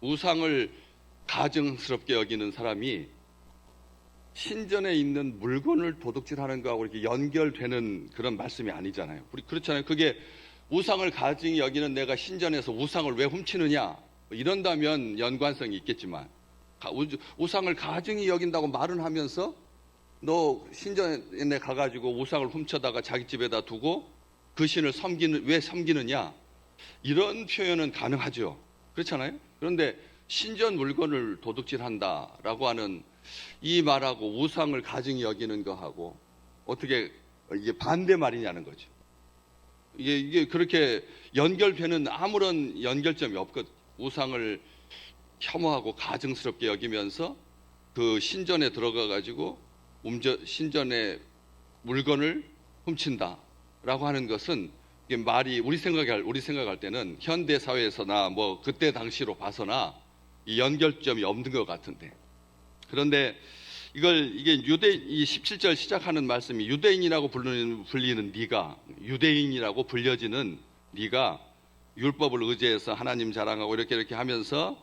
우상을 가증스럽게 여기는 사람이 신전에 있는 물건을 도둑질하는 거하고 이렇게 연결되는 그런 말씀이 아니잖아요. 우리 그렇잖아요. 그게 우상을 가증히 여기는 내가 신전에서 우상을 왜 훔치느냐 이런다면 연관성이 있겠지만 우상을 가증히 여긴다고 말은 하면서 너 신전에 가가지고 우상을 훔쳐다가 자기 집에다 두고 그 신을 왜 섬기느냐 이런 표현은 가능하죠. 그렇잖아요. 그런데 신전 물건을 도둑질한다라고 하는 이 말하고 우상을 가증히 여기는 거하고 어떻게 이게 반대 말이냐는 거죠. 이게 그렇게 연결되는 아무런 연결점이 없거든. 우상을 혐오하고 가증스럽게 여기면서 그 신전에 들어가 가지고 신전의 물건을 훔친다라고 하는 것은 이게 말이 우리 생각할 때는 현대 사회에서나 뭐 그때 당시로 봐서나 이 연결점이 없는 것 같은데, 그런데 이게 이 17절 시작하는 말씀이 유대인이라고 불리는 네가, 유대인이라고 불려지는 네가 율법을 의지해서 하나님 자랑하고 이렇게 하면서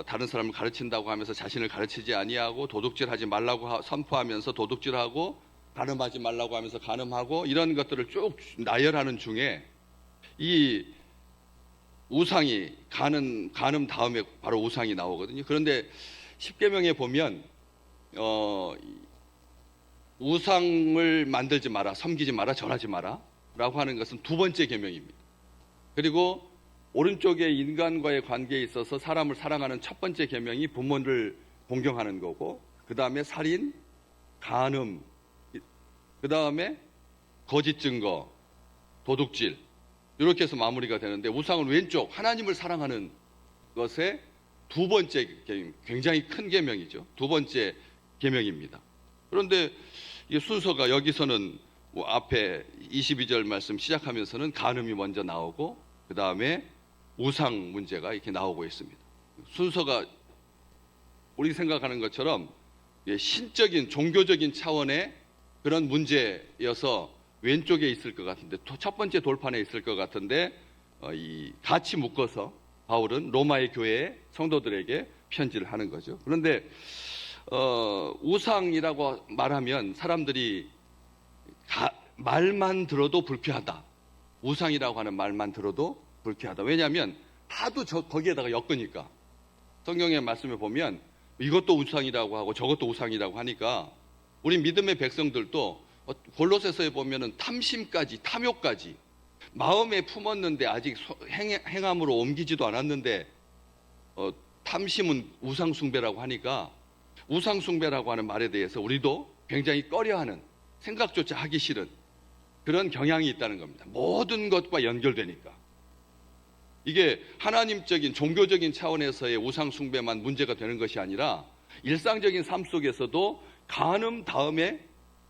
다른 사람을 가르친다고 하면서 자신을 가르치지 아니하고 도둑질하지 말라고 선포하면서 도둑질하고 간음하지 말라고 하면서 간음하고 이런 것들을 쭉 나열하는 중에 이 우상이 간음 다음에 바로 우상이 나오거든요. 그런데 십계명에 보면 우상을 만들지 마라, 섬기지 마라, 절하지 마라 라고 하는 것은 두 번째 계명입니다. 그리고 오른쪽에 인간과의 관계에 있어서 사람을 사랑하는 첫 번째 계명이 부모를 공경하는 거고, 그 다음에 살인, 간음, 그 다음에 거짓 증거, 도둑질 이렇게 해서 마무리가 되는데, 우상은 왼쪽 하나님을 사랑하는 것의 두 번째 계명, 굉장히 큰 계명이죠. 두 번째 계명입니다. 그런데 이 순서가 여기서는 앞에 22절 말씀 시작하면서는 간음이 먼저 나오고 그 다음에 우상 문제가 이렇게 나오고 있습니다. 순서가 우리 생각하는 것처럼 신적인 종교적인 차원의 그런 문제여서 왼쪽에 있을 것 같은데, 첫 번째 돌판에 있을 것 같은데 같이 묶어서 바울은 로마의 교회 성도들에게 편지를 하는 거죠. 그런데 우상이라고 말하면 사람들이 말만 들어도 불쾌하다. 우상이라고 하는 말만 들어도 불쾌하다. 왜냐하면 하도 거기에다가 엮으니까. 성경의 말씀에 보면 이것도 우상이라고 하고 저것도 우상이라고 하니까 우리 믿음의 백성들도 골로새서에 보면은 탐욕까지 마음에 품었는데 아직 행함으로 옮기지도 않았는데 탐심은 우상숭배라고 하니까 우상숭배라고 하는 말에 대해서 우리도 굉장히 꺼려하는, 생각조차 하기 싫은 그런 경향이 있다는 겁니다. 모든 것과 연결되니까. 이게 하나님적인 종교적인 차원에서의 우상숭배만 문제가 되는 것이 아니라 일상적인 삶 속에서도 간음 다음에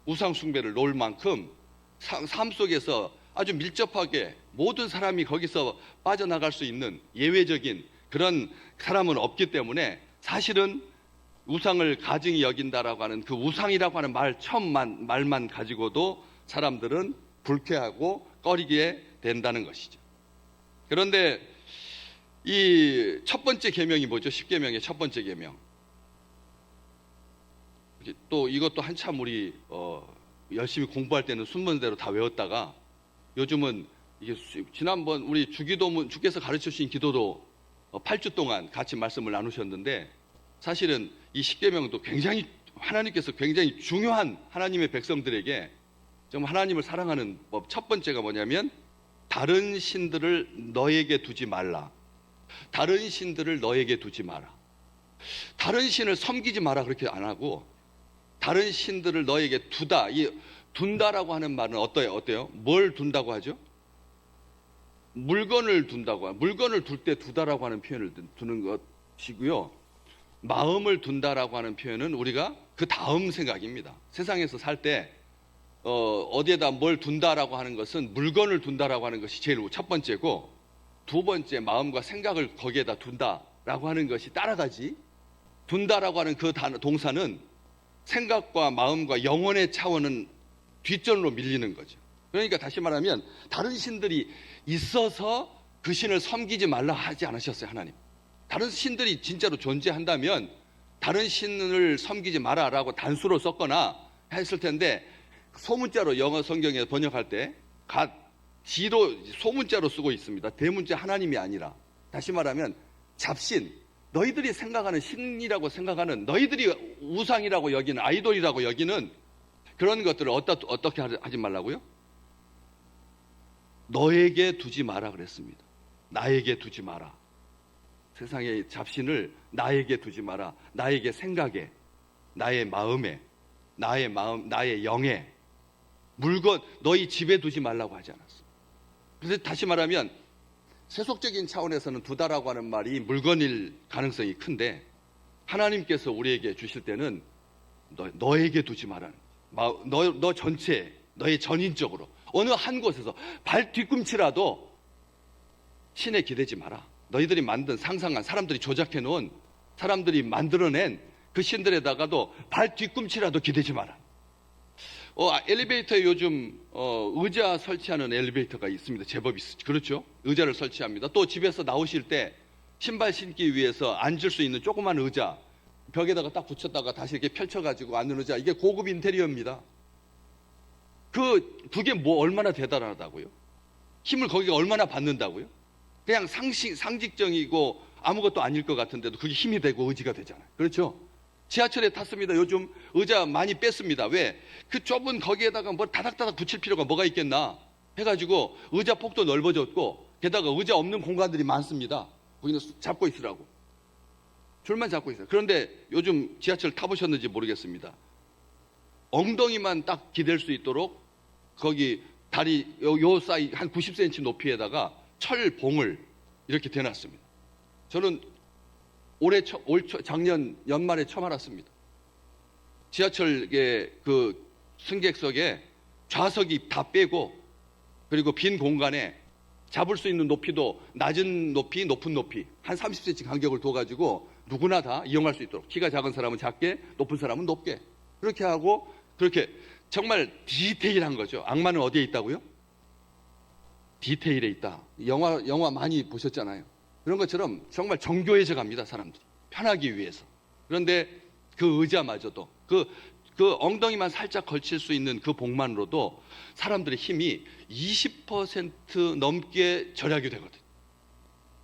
우상숭배를 놓을 만큼 삶 속에서 아주 밀접하게 모든 사람이 거기서 빠져나갈 수 있는 예외적인 그런 사람은 없기 때문에 사실은 우상을 가증히 여긴다라고 하는 그 우상이라고 하는 말만 가지고도 사람들은 불쾌하고 꺼리게 된다는 것이죠. 그런데 이 첫 번째 계명이 뭐죠? 십계명의 첫 번째 계명. 또 이것도 한참 우리 열심히 공부할 때는 순번대로 다 외웠다가 요즘은 이게 지난번 우리 주기도문 주께서 가르쳐 주신 기도도 8주 동안 같이 말씀을 나누셨는데, 사실은 이 십계명도 굉장히 하나님께서 굉장히 중요한 하나님의 백성들에게 좀 하나님을 사랑하는 법, 첫 번째가 뭐냐면 다른 신들을 너에게 두지 말라. 다른 신들을 너에게 두지 마라. 다른 신을 섬기지 마라 그렇게 안 하고 다른 신들을 너에게 두다. 이 둔다라고 하는 말은 어때요? 뭘 둔다고 하죠? 물건을 둔다고, 물건을 둘 때 두다라고 하는 표현을 두는 것이고요. 마음을 둔다라고 하는 표현은 우리가 그 다음 생각입니다. 세상에서 살 때 어디에다 뭘 둔다라고 하는 것은 물건을 둔다라고 하는 것이 제일 첫 번째고, 두 번째 마음과 생각을 거기에다 둔다라고 하는 것이 따라가지. 둔다라고 하는 그 동사는 생각과 마음과 영혼의 차원은 뒷전으로 밀리는 거죠. 그러니까 다시 말하면 다른 신들이 있어서 그 신을 섬기지 말라 하지 않으셨어요, 하나님. 다른 신들이 진짜로 존재한다면 다른 신을 섬기지 마라라고 단수로 썼거나 했을 텐데, 소문자로 영어 성경에 번역할 때 지로 소문자로 쓰고 있습니다. 대문자 하나님이 아니라. 다시 말하면 잡신, 너희들이 생각하는 신이라고 생각하는, 너희들이 우상이라고 여기는, 아이돌이라고 여기는 그런 것들을 어떻게 하지 말라고요? 너에게 두지 마라 그랬습니다. 나에게 두지 마라. 세상의 잡신을 나에게 두지 마라. 나에게 생각에, 나의 마음에, 나의 영에, 물건, 너희 집에 두지 말라고 하지 않았어. 그래서 다시 말하면 세속적인 차원에서는 두다라고 하는 말이 물건일 가능성이 큰데, 하나님께서 우리에게 주실 때는 너에게 두지 말라는 거예요. 너 전체, 너의 전인적으로 어느 한 곳에서 발 뒤꿈치라도 신에 기대지 마라. 너희들이 만든, 상상한, 사람들이 조작해 놓은, 사람들이 만들어낸 그 신들에다가도 발 뒤꿈치라도 기대지 마라. 엘리베이터에 요즘 의자 설치하는 엘리베이터가 있습니다. 제법 있죠. 그렇죠? 의자를 설치합니다. 또 집에서 나오실 때 신발 신기 위해서 앉을 수 있는 조그만 의자, 벽에다가 딱 붙였다가 다시 이렇게 펼쳐가지고 앉는 의자, 이게 고급 인테리어입니다. 그게 뭐 얼마나 대단하다고요? 힘을 거기가 얼마나 받는다고요? 그냥 상식적이고 아무것도 아닐 것 같은데도 그게 힘이 되고 의지가 되잖아요. 그렇죠? 지하철에 탔습니다. 요즘 의자 많이 뺐습니다. 왜? 그 좁은 거기에다가 뭐 다닥다닥 붙일 필요가 뭐가 있겠나 해가지고 의자 폭도 넓어졌고, 게다가 의자 없는 공간들이 많습니다. 거기는 잡고 있으라고. 줄만 잡고 있어요. 그런데 요즘 지하철 타보셨는지 모르겠습니다. 엉덩이만 딱 기댈 수 있도록 거기 다리 요 사이 한 90cm 높이에다가 철봉을 이렇게 대놨습니다. 저는 작년 연말에 처음 알았습니다. 지하철의 그 승객석에 좌석이 다 빼고, 그리고 빈 공간에 잡을 수 있는 높이도 낮은 높이, 높은 높이 한 30cm 간격을 둬가지고 누구나 다 이용할 수 있도록, 키가 작은 사람은 작게, 높은 사람은 높게 그렇게 하고, 그렇게 정말 디테일한 거죠. 악마는 어디에 있다고요? 디테일에 있다. 영화 많이 보셨잖아요. 그런 것처럼 정말 정교해져 갑니다, 사람들이. 편하기 위해서. 그런데 그 의자마저도, 그 엉덩이만 살짝 걸칠 수 있는 그 봉만으로도 사람들의 힘이 20% 넘게 절약이 되거든요.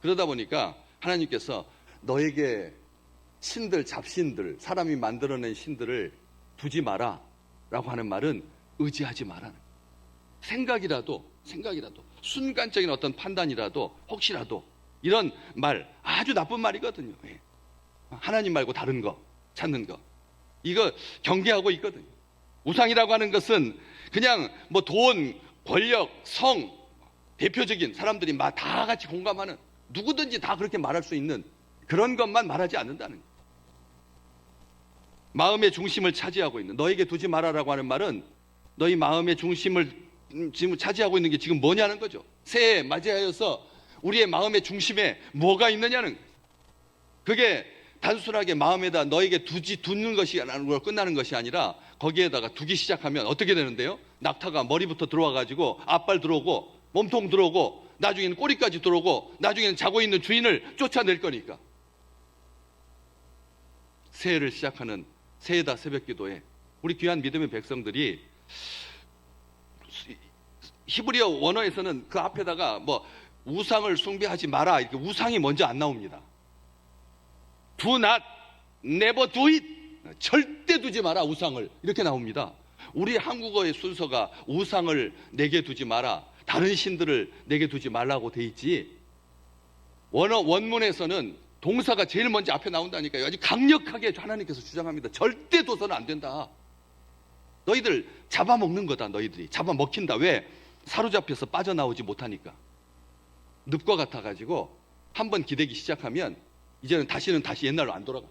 그러다 보니까 하나님께서 너에게 신들, 잡신들, 사람이 만들어낸 신들을 두지 마라 라고 하는 말은 의지하지 마라는 거예요. 생각이라도 순간적인 어떤 판단이라도, 혹시라도 이런 말, 아주 나쁜 말이거든요. 하나님 말고 다른 거 찾는 거, 이거 경계하고 있거든요. 우상이라고 하는 것은 그냥 뭐 돈, 권력, 성, 대표적인 사람들이 다 같이 공감하는, 누구든지 다 그렇게 말할 수 있는 그런 것만 말하지 않는다는 거예요. 마음의 중심을 차지하고 있는, 너에게 두지 마라라고 하는 말은 너희 마음의 중심을 지금 차지하고 있는 게 지금 뭐냐는 거죠. 새해 맞이하여서 우리의 마음의 중심에 뭐가 있느냐는 거예요. 그게 단순하게 마음에다 너에게 두는 것이 끝나는 것이 아니라, 거기에다가 두기 시작하면 어떻게 되는데요? 낙타가 머리부터 들어와가지고 앞발 들어오고 몸통 들어오고 나중에는 꼬리까지 들어오고 나중에는 자고 있는 주인을 쫓아낼 거니까. 새해를 시작하는 새해다 새벽기도에 우리 귀한 믿음의 백성들이, 히브리어 원어에서는 그 앞에다가 뭐 우상을 숭배하지 마라, 이렇게 우상이 먼저 안 나옵니다. Do not, never do it. 절대 두지 마라, 우상을. 이렇게 나옵니다. 우리 한국어의 순서가 우상을 내게 두지 마라, 다른 신들을 내게 두지 말라고 돼 있지, 원문에서는 동사가 제일 먼저 앞에 나온다니까요. 아주 강력하게 하나님께서 주장합니다. 절대 둬서는 안 된다. 너희들 잡아먹는 거다. 너희들이 잡아먹힌다. 왜? 사로잡혀서 빠져나오지 못하니까. 늪과 같아가지고 한번 기대기 시작하면 이제는 다시 옛날로 안 돌아가.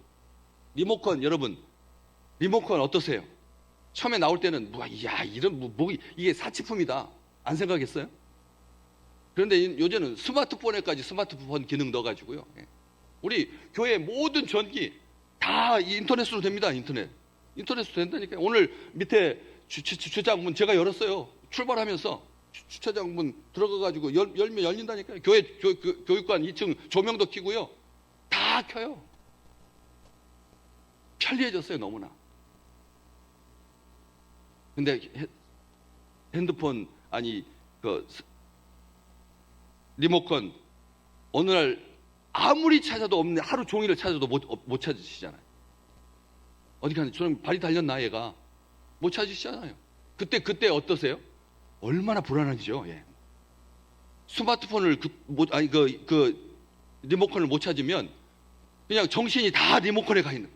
리모컨, 여러분, 리모컨 어떠세요? 처음에 나올 때는 이게 사치품이다 안 생각했어요? 그런데 요즘은 스마트폰에까지 스마트폰 기능 넣어가지고요, 우리 교회 모든 전기 다 인터넷으로 됩니다. 인터넷으로 된다니까요. 오늘 밑에 주차문 제가 열었어요. 출발하면서 주차장 문 들어가가지고 열면 열린다니까요. 교육관 2층 조명도 켜고요. 다 켜요. 편리해졌어요, 너무나. 근데 핸드폰, 아니, 리모컨, 어느 날 아무리 찾아도 없는데 하루 종일을 찾아도 못 찾으시잖아요. 어디 가는지, 저는 발이 달렸나, 얘가. 못 찾으시잖아요. 그때 어떠세요? 얼마나 불안하죠, 예. 스마트폰을, 리모컨을 못 찾으면 그냥 정신이 다 리모컨에 가 있는.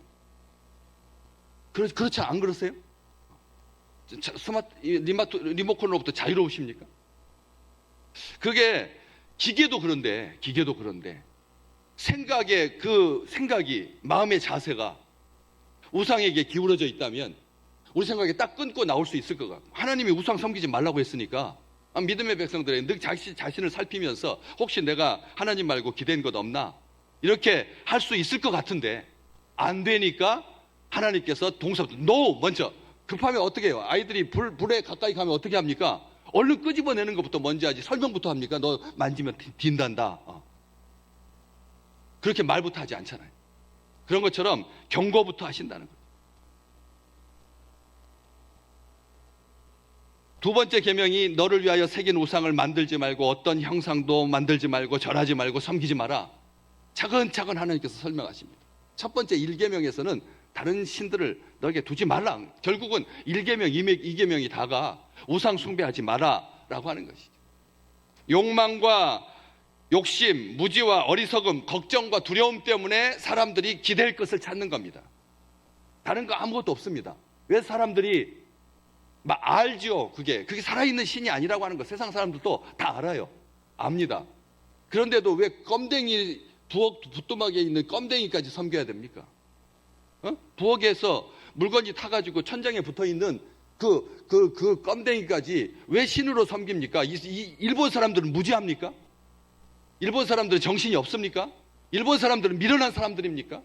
그렇지, 안 그러세요? 리모컨으로부터 자유로우십니까? 그게 기계도 그런데 생각이, 마음의 자세가 우상에게 기울어져 있다면 우리 생각에 딱 끊고 나올 수 있을 것 같고, 하나님이 우상 섬기지 말라고 했으니까 믿음의 백성들은 늘 자신을 살피면서 혹시 내가 하나님 말고 기댄 것 없나 이렇게 할 수 있을 것 같은데, 안 되니까 하나님께서 NO! 먼저 급하면 어떻게 해요? 아이들이 불에 가까이 가면 어떻게 합니까? 얼른 끄집어내는 것부터 먼저 하지, 설명부터 합니까? 너 만지면 딘단다. 그렇게 말부터 하지 않잖아요. 그런 것처럼 경고부터 하신다는 거예요. 두 번째 계명이 너를 위하여 새긴 우상을 만들지 말고 어떤 형상도 만들지 말고 절하지 말고 섬기지 마라. 차근차근 하나님께서 설명하십니다. 첫 번째 1계명에서는 다른 신들을 너에게 두지 말라. 결국은 1계명, 2계명이 다가 우상 숭배하지 마라 라고 하는 것이죠. 욕망과 욕심, 무지와 어리석음, 걱정과 두려움 때문에 사람들이 기댈 것을 찾는 겁니다. 다른 거 아무것도 없습니다. 왜 사람들이 알죠. 그게 살아있는 신이 아니라고 하는 거 세상 사람들도 다 알아요. 압니다. 그런데도 왜 껌댕이, 부뚜막에 있는 껌댕이까지 섬겨야 됩니까? 부엌에서 물건이 타가지고 천장에 붙어있는 그 껌댕이까지 왜 신으로 섬깁니까? 일본 사람들은 무지합니까? 일본 사람들은 정신이 없습니까? 일본 사람들은 미련한 사람들입니까?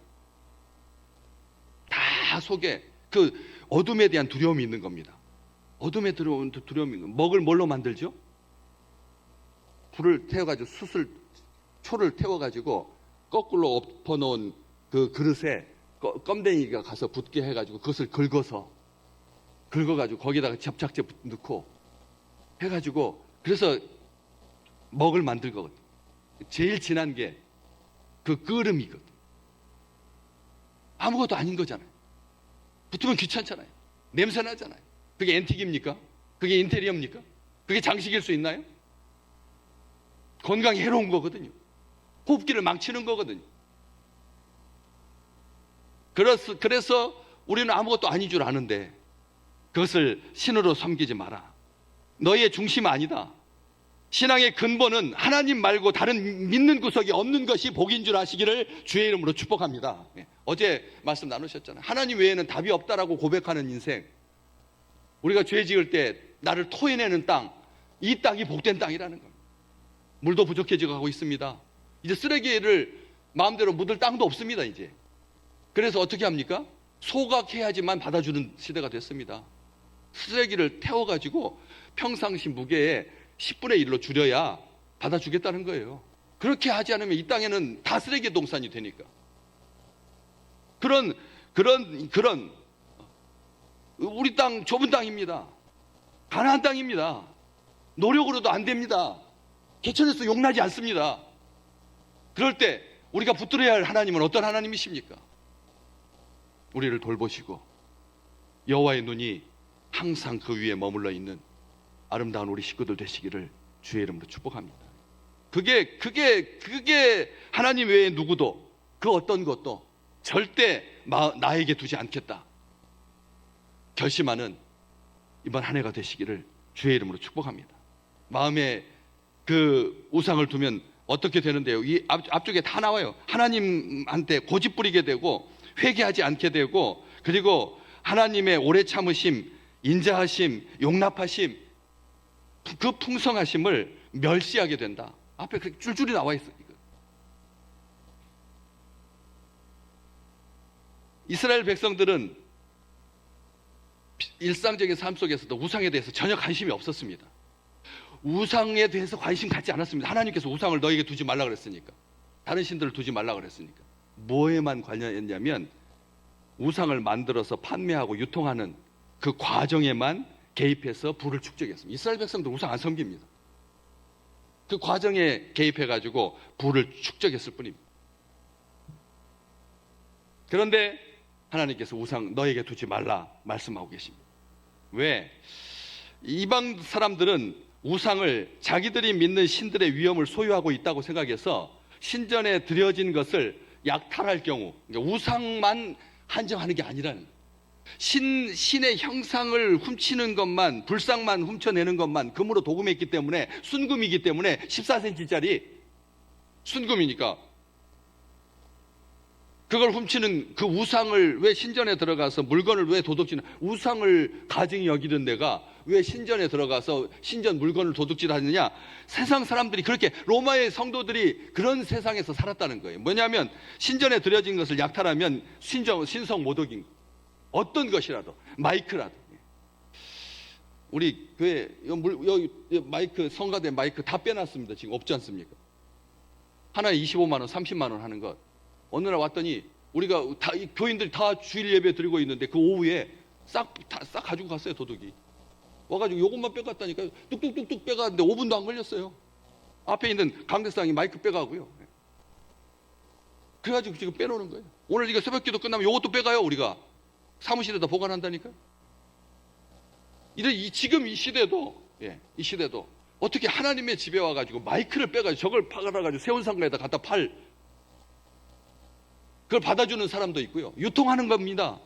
다 속에 어둠에 대한 두려움이 있는 겁니다. 어둠에 두려움이 있는 거. 먹을 뭘로 만들죠? 불을 태워가지고 초를 태워가지고 거꾸로 엎어놓은 그 그릇에 껌댕이가 가서 붙게 해가지고 그것을 긁어가지고 거기다가 접착제 넣고 해가지고 그래서 먹을 만들 거거든. 제일 진한 게 그 끓음이거든. 아무것도 아닌 거잖아요. 붙으면 귀찮잖아요. 냄새 나잖아요. 그게 앤틱입니까? 그게 인테리어입니까? 그게 장식일 수 있나요? 건강에 해로운 거거든요. 호흡기를 망치는 거거든요. 그래서 우리는 아무것도 아닌 줄 아는데 그것을 신으로 섬기지 마라. 너희의 중심 아니다. 신앙의 근본은 하나님 말고 다른 믿는 구석이 없는 것이 복인 줄 아시기를 주의 이름으로 축복합니다. 어제 말씀 나누셨잖아요. 하나님 외에는 답이 없다라고 고백하는 인생. 우리가 죄 지을 때 나를 토해내는 땅, 이 땅이 복된 땅이라는 겁니다. 물도 부족해지고 가고 있습니다. 이제 쓰레기를 마음대로 묻을 땅도 없습니다, 이제. 그래서 어떻게 합니까? 소각해야지만 받아주는 시대가 됐습니다. 쓰레기를 태워가지고 평상시 무게의 10분의 1로 줄여야 받아주겠다는 거예요. 그렇게 하지 않으면 이 땅에는 다 쓰레기 동산이 되니까. 그런 우리 땅 좁은 땅입니다. 가나안 땅입니다. 노력으로도 안 됩니다. 개천에서 용나지 않습니다. 그럴 때 우리가 붙들어야 할 하나님은 어떤 하나님이십니까? 우리를 돌보시고 여호와의 눈이 항상 그 위에 머물러 있는 아름다운 우리 식구들 되시기를 주의 이름으로 축복합니다. 그게 하나님 외에 누구도 그 어떤 것도 절대 나에게 두지 않겠다 결심하는 이번 한 해가 되시기를 주의 이름으로 축복합니다. 마음에 그 우상을 두면 어떻게 되는데요? 이 앞쪽에 다 나와요. 하나님한테 고집 부리게 되고 회개하지 않게 되고, 그리고 하나님의 오래 참으심, 인자하심, 용납하심, 그 풍성하심을 멸시하게 된다. 앞에 그렇게 줄줄이 나와 있어요. 이스라엘 백성들은 일상적인 삶 속에서도 우상에 대해서 전혀 관심이 없었습니다. 우상에 대해서 관심 갖지 않았습니다. 하나님께서 우상을 너에게 두지 말라 그랬으니까. 다른 신들을 두지 말라 그랬으니까. 뭐에만 관련했냐면 우상을 만들어서 판매하고 유통하는 그 과정에만 개입해서 부를 축적했습니다. 이스라엘 백성들 우상 안 섬깁니다. 그 과정에 개입해가지고 부를 축적했을 뿐입니다. 그런데 하나님께서 우상 너에게 두지 말라 말씀하고 계십니다. 왜? 이방 사람들은 우상을 자기들이 믿는 신들의 위엄을 소유하고 있다고 생각해서 신전에 드려진 것을 약탈할 경우, 그러니까 우상만 한정하는 게 아니라는 거예요. 신의 형상을 훔치는 것만, 불상만 훔쳐내는 것만 금으로 도금했기 때문에, 순금이기 때문에 14cm짜리 순금이니까 그걸 훔치는 그 우상을 왜 신전에 들어가서 물건을 왜 도둑질하는, 우상을 가증히 여기는 내가 왜 신전에 들어가서 신전 물건을 도둑질하느냐? 세상 사람들이 그렇게, 로마의 성도들이 그런 세상에서 살았다는 거예요. 뭐냐면 신전에 드려진 것을 약탈하면 신성 모독인 거. 어떤 것이라도, 마이크라도. 우리 교회 여기 마이크, 성가대 마이크 다 빼놨습니다. 지금 없지 않습니까? 하나에 25만 원, 30만 원 하는 것. 어느 날 왔더니 우리가 다, 교인들이 다 주일 예배 드리고 있는데 그 오후에 싹 가지고 갔어요, 도둑이. 와가지고 요것만 빼갔다니까요. 뚝뚝뚝뚝 빼갔는데 5분도 안 걸렸어요. 앞에 있는 강대상이 마이크 빼가고요. 그래가지고 지금 빼놓는 거예요. 오늘 이거 새벽기도 끝나면 요것도 빼가요, 우리가. 사무실에다 보관한다니까요. 지금 이 시대도, 이 시대도 어떻게 하나님의 집에 와가지고 마이크를 빼가지고 저걸 파가지고 세운상가에다 갖다 그걸 받아주는 사람도 있고요. 유통하는 겁니다.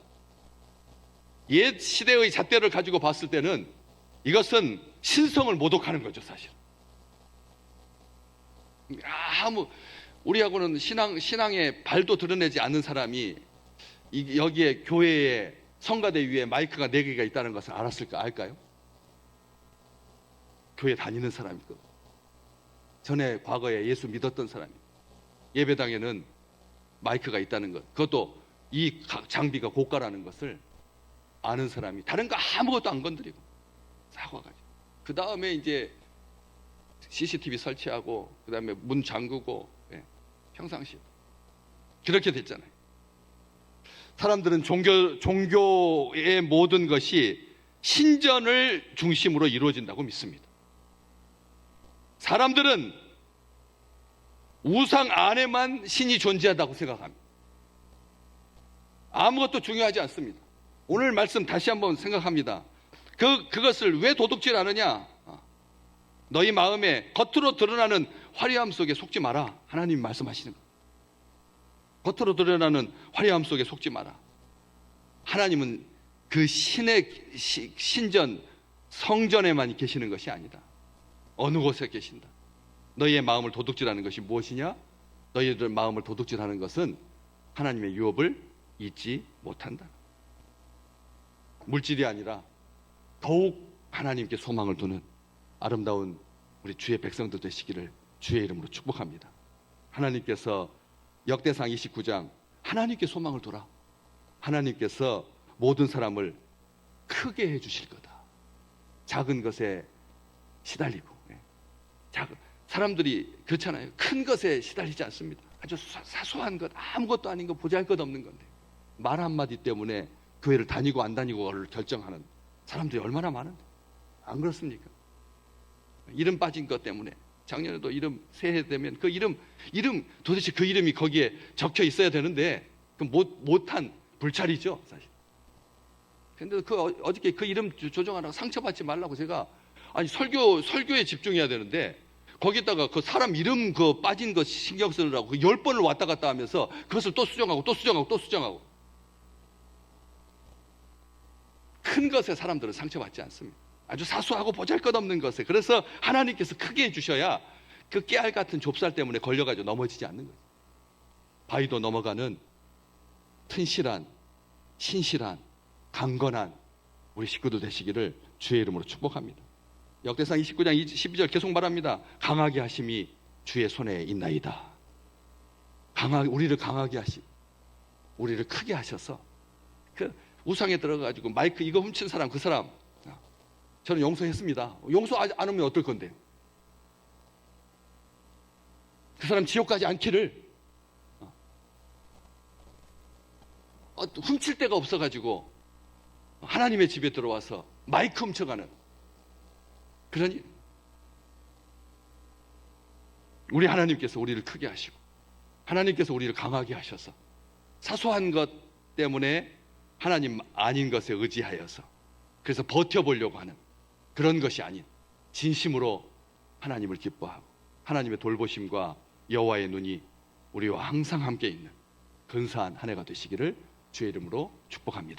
옛 시대의 잣대를 가지고 봤을 때는 이것은 신성을 모독하는 거죠, 사실. 우리하고는 신앙의 발도 드러내지 않는 사람이 여기에 교회에 성가대 위에 마이크가 4개가 있다는 것을 알까요? 교회 다니는 사람이고, 전에 과거에 예수 믿었던 사람이, 예배당에는 마이크가 있다는 것, 그것도 이 장비가 고가라는 것을 아는 사람이 다른 거 아무것도 안 건드리고 사과가지고, 그 다음에 이제 CCTV 설치하고, 그 다음에 문 잠그고, 평상시 그렇게 됐잖아요. 사람들은 종교의 모든 것이 신전을 중심으로 이루어진다고 믿습니다. 사람들은 우상 안에만 신이 존재한다고 생각합니다. 아무것도 중요하지 않습니다. 오늘 말씀 다시 한번 생각합니다. 그것을 왜 도둑질하느냐? 너희 마음에 겉으로 드러나는 화려함 속에 속지 마라. 하나님이 말씀하시는 것. 겉으로 드러나는 화려함 속에 속지 마라. 하나님은 그 신의 신전, 성전에만 계시는 것이 아니다. 어느 곳에 계신다. 너희의 마음을 도둑질하는 것이 무엇이냐? 너희들 마음을 도둑질하는 것은 하나님의 유업을 잊지 못한다. 물질이 아니라 더욱 하나님께 소망을 두는 아름다운 우리 주의 백성들 되시기를 주의 이름으로 축복합니다. 하나님께서 역대상 29장 하나님께 소망을 두라. 하나님께서 모든 사람을 크게 해주실 거다. 작은 것에 시달리고, 사람들이 그렇잖아요. 큰 것에 시달리지 않습니다. 아주 사소한 것, 아무것도 아닌 것, 보잘것없는 건데 말 한마디 때문에 교회를 다니고 안 다니고를 결정하는 사람들이 얼마나 많은데, 안 그렇습니까? 이름 빠진 것 때문에 작년에도 이름 새해 되면 그 이름 도대체 그 이름이 거기에 적혀 있어야 되는데 그 못한 불찰이죠, 사실. 근데 어저께 그 이름 조정하라고, 상처받지 말라고 제가, 아니 설교에 집중해야 되는데 거기다가 그 사람 이름 그 빠진 거 신경 쓰느라고 그 10번을 왔다 갔다 하면서 그것을 또 수정하고 또 수정하고 또 수정하고. 큰 것에 사람들은 상처받지 않습니다. 아주 사소하고 보잘것없는 것에. 그래서 하나님께서 크게 해주셔야 그 깨알 같은 좁쌀 때문에 걸려가지고 넘어지지 않는 거예요. 바위도 넘어가는 튼실한, 신실한, 강건한 우리 식구들 되시기를 주의 이름으로 축복합니다. 역대상 29장 12절 계속 말합니다. 강하게 하심이 주의 손에 있나이다. 우리를 강하게 하시, 우리를 크게 하셔서 그 우상에 들어가지고 마이크 이거 훔친 사람, 그 사람 저는 용서했습니다. 용서 안 하면 어떨 건데요? 그 사람 지옥 가지 않기를 훔칠 데가 없어가지고 하나님의 집에 들어와서 마이크 훔쳐가는 그런 일. 우리 하나님께서 우리를 크게 하시고 하나님께서 우리를 강하게 하셔서 사소한 것 때문에 하나님 아닌 것에 의지하여서 그래서 버텨보려고 하는 그런 것이 아닌 진심으로 하나님을 기뻐하고 하나님의 돌보심과 여호와의 눈이 우리와 항상 함께 있는 근사한 한 해가 되시기를 주의 이름으로 축복합니다.